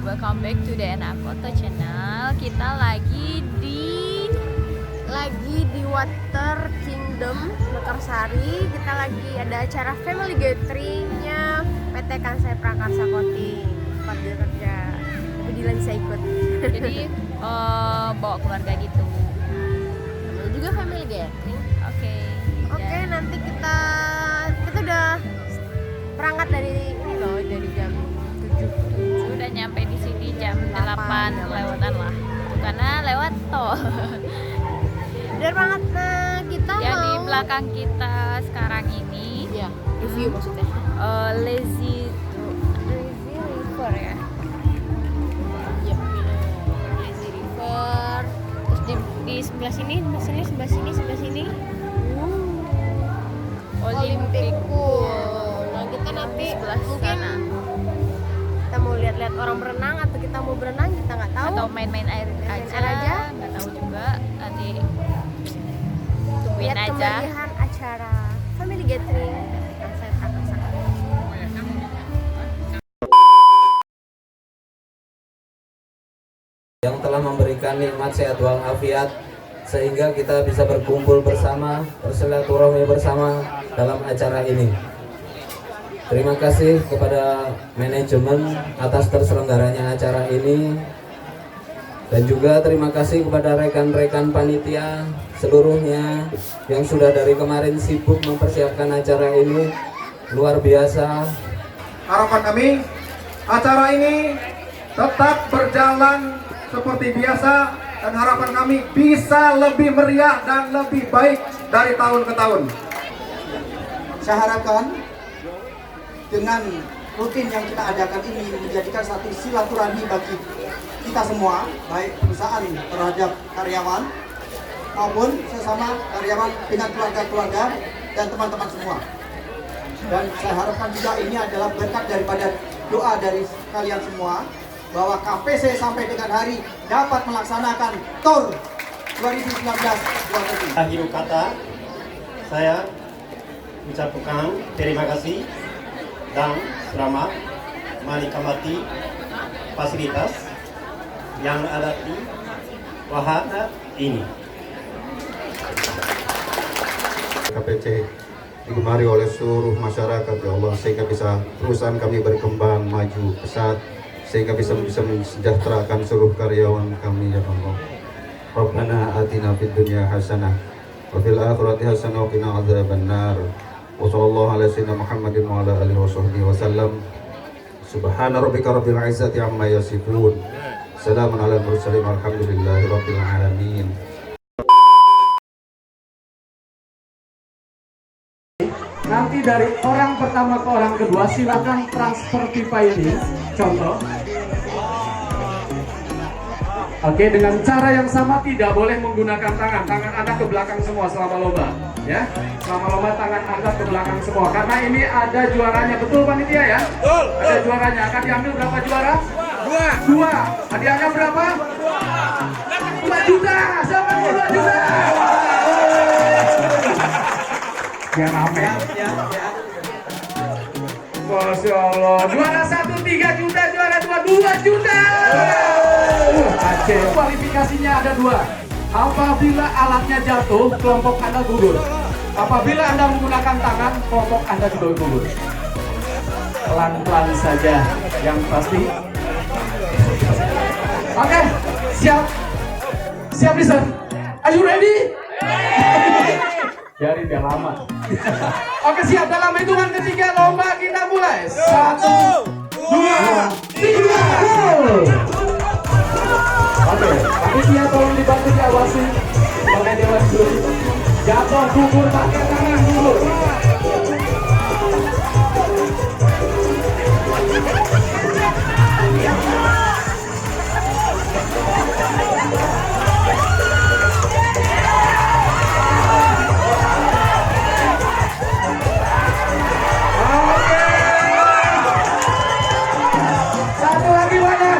welcome back to DNA Foto Channel. Kita lagi di Water Kingdom Mekarsari. Kita lagi ada acara family gathering-nya PT Kansai Prakarsa Coating. Tempat dia kerja. Tapi Dilan bisa ikut. jadi bawa keluarga gitu. Namanya juga family gathering. Oke, Nanti kita udah berangkat dari ini loh, dari jam 7. sudah nyampe di sini jam 8 lewatan lah. Karena lewat tol. Udah banget. Nah, kita Yang mau di belakang kita sekarang ini ya, review maksudnya. Lazy River ya. Iya, bener. Lazy River. Terus di sebelah sini, sebelah sini. Olympic Pool. Nah, kita nanti Sebelah mungkin sana. kita mau lihat-lihat orang berenang atau kita mau berenang, kita nggak tahu. Atau main-main air aja, nggak tahu juga. Nanti tungguin Lihat aja. kemeriahan acara family gathering Kansai Prakarsa. Yang telah memberikan nikmat sehat walafiat sehingga kita bisa berkumpul bersama, bersilaturahmi bersama dalam acara ini. Terima kasih kepada manajemen atas terselenggaranya acara ini, dan juga terima kasih kepada rekan-rekan panitia seluruhnya yang sudah dari kemarin sibuk mempersiapkan acara ini. Luar biasa. Harapan kami, acara ini tetap berjalan seperti biasa, dan harapan kami bisa lebih meriah dan lebih baik dari tahun ke tahun. Saya harapkan dengan rutin yang kita adakan ini menjadikan satu silaturahmi bagi kita semua, baik perusahaan terhadap karyawan maupun sesama karyawan dengan keluarga-keluarga dan teman-teman semua. Dan saya harapkan juga ini adalah berkat daripada doa dari kalian semua, bahwa KPC sampai dengan hari dapat melaksanakan TOR 2019 luar negeri. Akhir kata, saya ucapkan terima kasih dan selamat menikmati fasilitas yang ada di wahana ini. KPC digemari oleh seluruh masyarakat, ya Allah, sehingga bisa perusahaan kami berkembang maju pesat, sehingga bisa mensejahterakan seluruh karyawan kami, ya Allah. Rabbana atina fid dunya hasanah wa fil akhirati hasanah wa qina adzabannar. Wa sallallahu ala sayyidina Muhammadin wa ala alihi washabbihi wasallam. Subhana rabbika rabbil izzati amma yasifun. Salamun alal mursalin walhamdulillahi rabbil alamin. Nanti dari orang pertama ke orang kedua silakan transfer pipa ini. Contoh. Oke, dengan cara yang sama, tidak boleh menggunakan tangan. Tangan Anda ke belakang semua selama lomba, ya. Selama lomba tangan Anda ke belakang semua. Karena ini ada juaranya, betul panitia ya? Betul. Ada juaranya. Akan diambil berapa juara? Dua. Hadiahnya berapa? 2 juta. Siapa yang 2 juta? Biar rame. Masya Allah. Juara 1 3 juta, juara 2 juta. Aceh. Kualifikasinya ada 2. Apabila alatnya jatuh, kelompok Anda gugur. Apabila Anda menggunakan tangan, kelompok Anda juga gugur. Pelan-pelan saja. Yang pasti. Oke, siap. Siap, Lisa. Are you ready? Biarin dia lama. Oke, siap. Dalam hitungan ketiga lomba kita mulai. 1, 2, 3. Oke, panitia tolong dibantu diawasi sebagai dewan juri. Jatuh, gugur, pakai tangan, gugur. Satu lagi mana?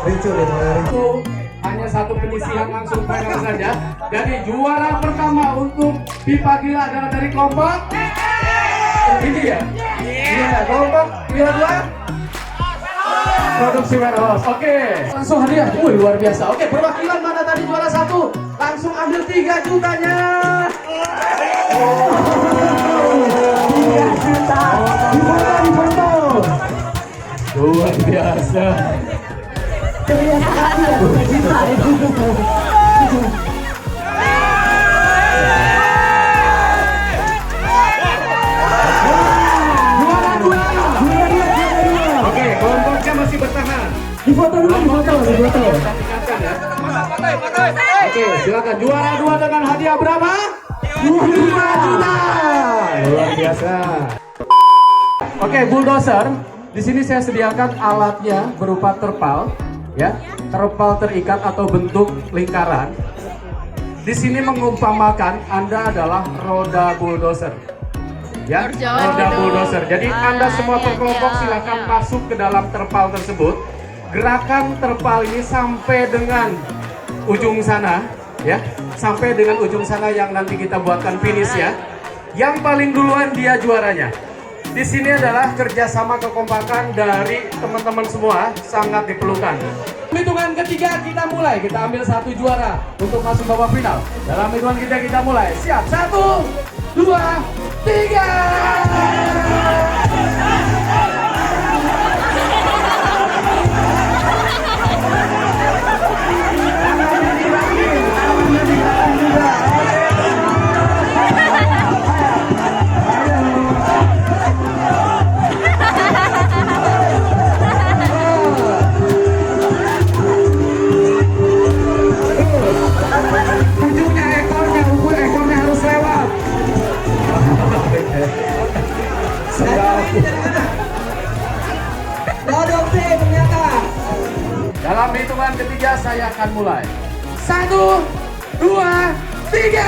Itu hanya satu penyisihan langsung final saja. Jadi juara pertama untuk pipa gila adalah dari kelompok ini. ya? Iya, kelompok juara 2 produksi warehouse. Oke, langsung hadiah. Wih, luar biasa. Oke, perwakilan mana tadi juara 1? Langsung ambil 3 jutanya. 3 juta. Difoto. Luar biasa. Oke, kelompoknya masih bertahan. Difoto dulu, difoto. Oke, silakan juara 2 dengan hadiah berapa? 2 juta. Luar biasa. Oke, bulldozer. Di sini saya sediakan alatnya berupa terpal, ya, terpal terikat atau bentuk lingkaran. Di sini mengumpamakan Anda adalah roda bulldozer, ya, roda bulldozer. Jadi Anda semua berkelompok silakan masuk ke dalam terpal tersebut. Gerakan terpal ini sampai dengan ujung sana, ya, sampai dengan ujung sana yang nanti kita buatkan finish ya. Yang paling duluan dia juaranya. Di sini adalah kerjasama kekompakan dari teman-teman semua, sangat diperlukan. Hitungan ketiga kita mulai, kita ambil 1 juara untuk masuk babak final. Dalam hitungan ketiga kita mulai, siap, 1, 2, 3. Ekornya harus lewat. Dalam hitungan ketiga saya akan mulai. 1, 2, 3.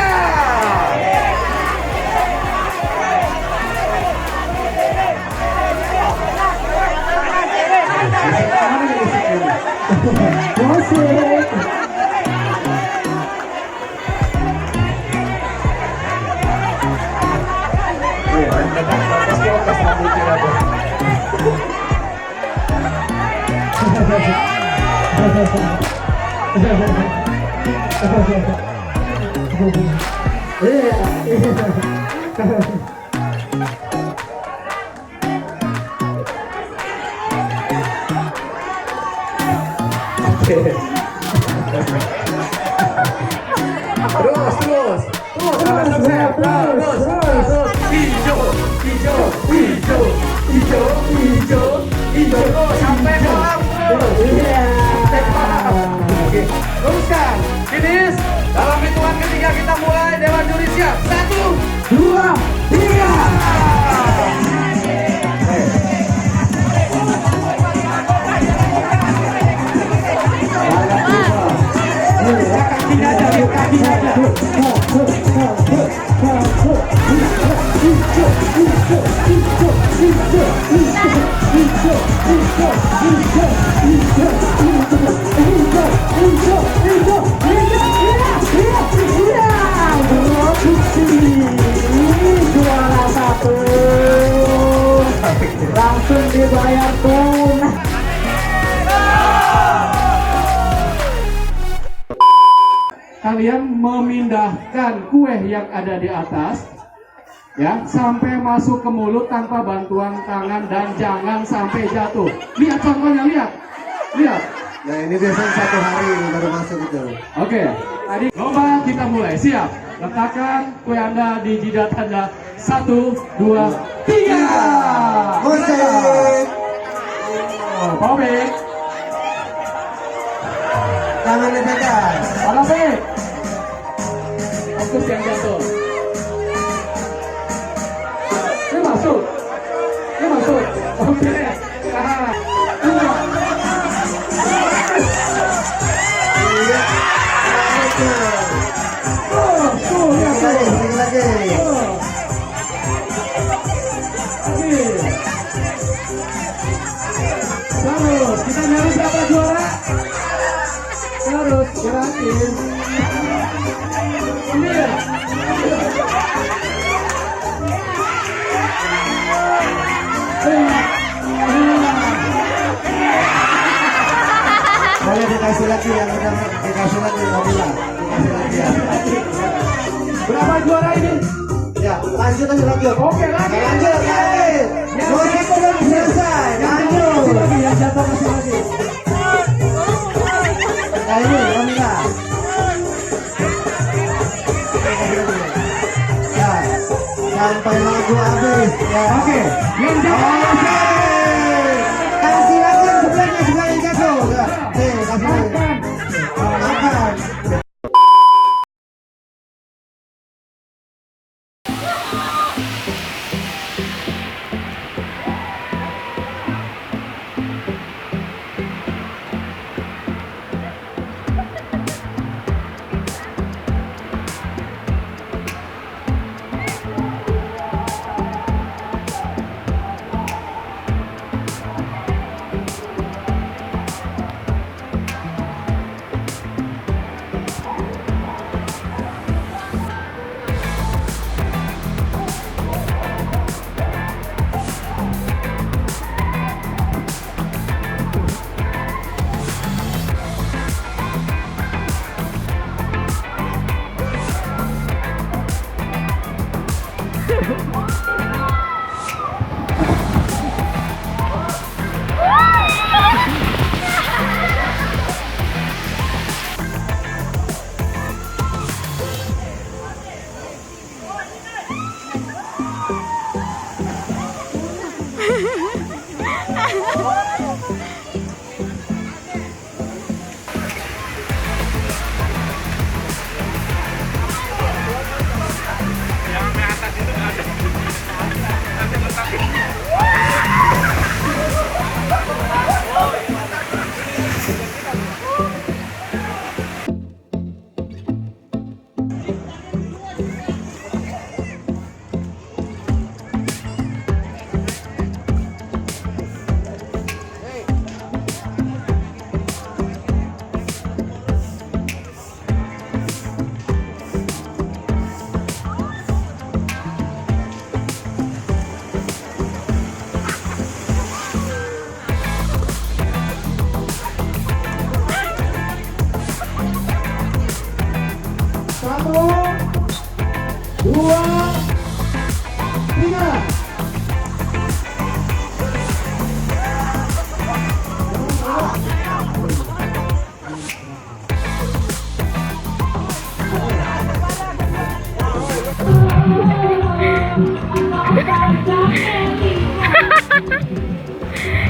Terus. Hijau. Sampai kolam. Oke, teruskan. Finish. Dalam hitungan ketiga kita mulai. Dewan juri siap. 1, 2, 3. Langsung dibayar tunai. Kalian memindahkan kue yang ada di atas, ya, sampai masuk ke mulut tanpa bantuan tangan dan jangan sampai jatuh. Lihat contohnya, lihat. Nah ini biasanya 1 hari baru masuk itu. Oke, tadi lomba kita mulai. Siap. Letakkan kue Anda di jidat Anda. 1, 2, 3. Musik. Pobek. Tangan dipegang. Pobek. Fokus yang jatuh. Ini masuk. Oke. Nah. Lagi. Terus kita nyari berapa juara? Terus gerakin. Ini ya. Boleh dikasih lagi yang udah dikasih lagi Nabila. Dikasih lagi ya. Berapa juara ini? Ya, lanjut lagi. Oke, lagi. Lanjut lagi. Musik belum selesai. Lanjut. Yang jatuh kasih lagi. Nah ini Nabila. Ya, sampai lagu habis. Ya. Oke, yang jatuh. Oke. Kasih lagi yang sebelahnya juga yang jatuh. Ya. Nih, kasih lagi. Makan.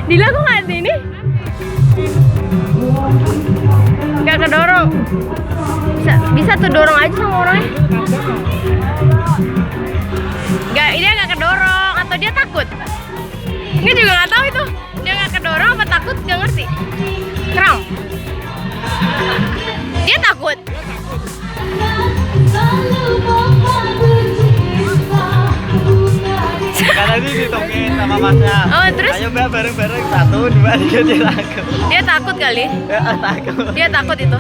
Dilakukan ini nggak kedorong, bisa tuh dorong aja sama orangnya. Nggak, dia nggak kedorong atau dia takut. Ini juga nggak tahu itu dia nggak kedorong apa takut, nggak ngerti. Kram, dia takut. Karena ini ditungguin sama masnya. Oh, terus? Ayo bareng-bareng 1, 2, 3 dia takut. Dia takut kali. Ya, takut. Dia takut itu.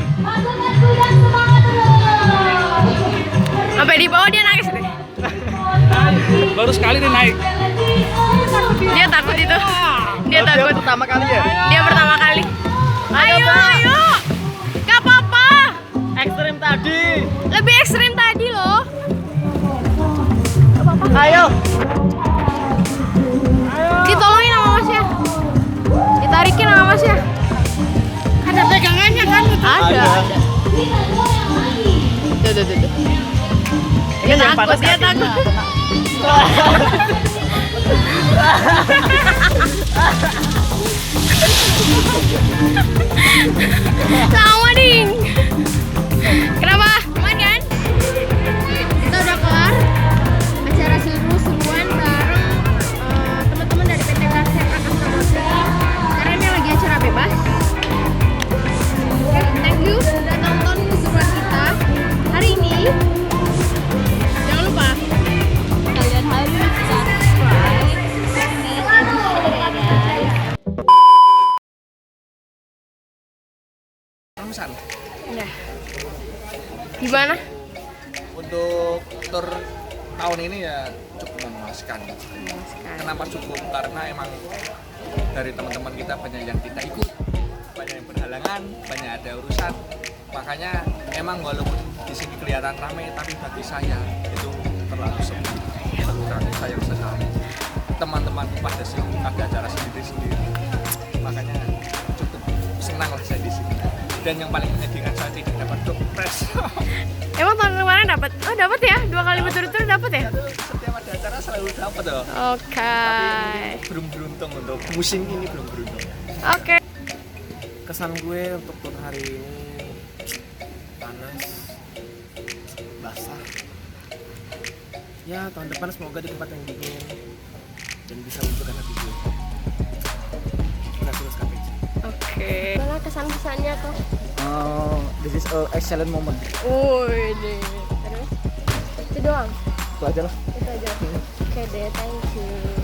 Sampai di bawah dia nangis deh. Baru sekali nih naik. Dia takut itu. Dia takut. Dia pertama kali ya? Dia pertama kali. Ayo. Gak apa-apa. Ekstrim tadi. Lebih ekstrim tadi loh. Ayo. Ditolongin sama masnya. Ditarikin sama masnya. Ada pegangannya kan? Ada. Tuh. Dia takut, dia takut. Sama ding. Kenapa? Aman kan? Kita udah kelar acara seru-seruan bareng teman-teman dari PT Karsa Prakasa Kote. Karena ini lagi acara bebas. Oke, thank you sudah nonton keseruan kita hari ini. Jangan lupa kalian harus subscribe, comment, and share ya guys. Nah, gimana? Untuk tur tahun ini ya cukup memuaskan. Kenapa cukup? Karena emang dari teman-teman kita banyak yang tidak ikut, banyak yang berhalangan, banyak ada urusan. Makanya emang walaupun di sini kelihatan ramai, tapi bagi saya itu terlalu sepi, terlalu sayang sekali. Teman-teman pada sini ada acara sendiri-sendiri, makanya cukup senang lah saya di sini. Dan yang paling menyedihkan saya tidak dapat kepres. Emang tahun kemarin dapat? Oh dapat ya, 2 kali berturut-turut dapat ya? Setiap ada acara selalu dapat loh. Oke. Tapi belum beruntung untuk musim ini, belum beruntung. Oke. Kesan gue untuk tur hari ini panas, basah. Ya tahun depan semoga di tempat yang dingin dan bisa wujudkan hati gue. Terus KPC. Oke. Mana kesan-kesannya tuh? This is a excellent moment. Ini. Terus? Itu doang? Itu aja lah. Itu aja. Oke deh, thank you.